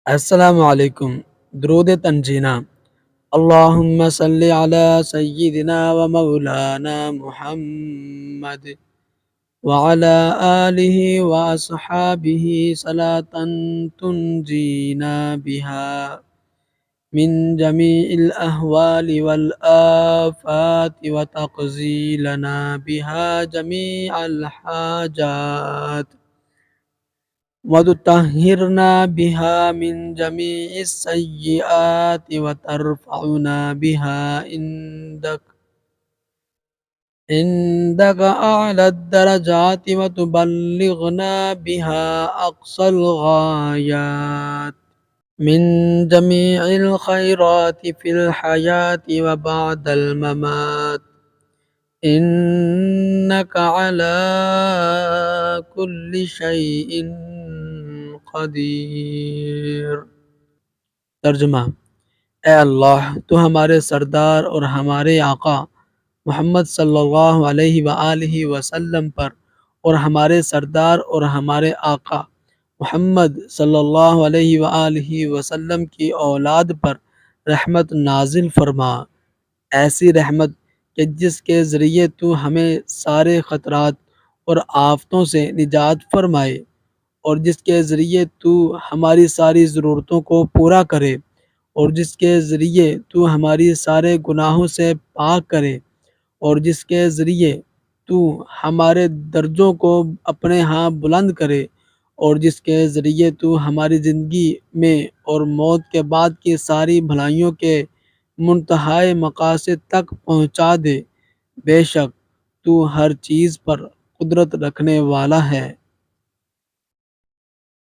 अस्सलामु अलैकुम। दुरूद तंजीना। अल्लाहुम्मा सल्लि अला सय्यिदिना व मौलाना मुहम्मद व अला आलिहि व अस्हाबिहि सलातन तुंजीना बिहा मिन जमीइल अहवालि वल आफाति व तक़ज़ी लना बिहा जमीअल हाजात वतुत्तहिरना बिहा मिन जमीइस सय्यिआति व तरफ़उना बिहा इंदक अअलद दरजाति व तुबल्लिगना बिहा अक़सल गायात मिन जमीइल खैराति फिल हयाति व बअदल ममात इन्नक अला कुल्लि शैइन क़दीर। तर्जुमा। ए अल्लाह, तू हमारे सरदार और हमारे आका मोहम्मद सल्लल्लाहु अलैहि वआलिहि वसल्लम पर और हमारे सरदार और हमारे आका मोहम्मद सल्लल्लाहु अलैहि वआलिहि वसल्लम की औलाद पर रहमत नाजिल फरमा। ऐसी रहमत कि जिसके ज़रिए तू हमें सारे ख़तरात और आफ़तों से निजात फरमाए और जिसके ज़रिए तू हमारी सारी ज़रूरतों को पूरा करे और जिसके ज़रिए तू हमारी सारे गुनाहों से पाक करे और जिसके ज़रिए तू हमारे दर्जों को अपने यहाँ बुलंद करे और जिसके ज़रिए तू हमारी ज़िंदगी में और मौत के बाद की सारी भलाइयों के मुंतहाए मकासद तक पहुँचा दे। बेशक तू हर चीज़ पर कुदरत रखने वाला है।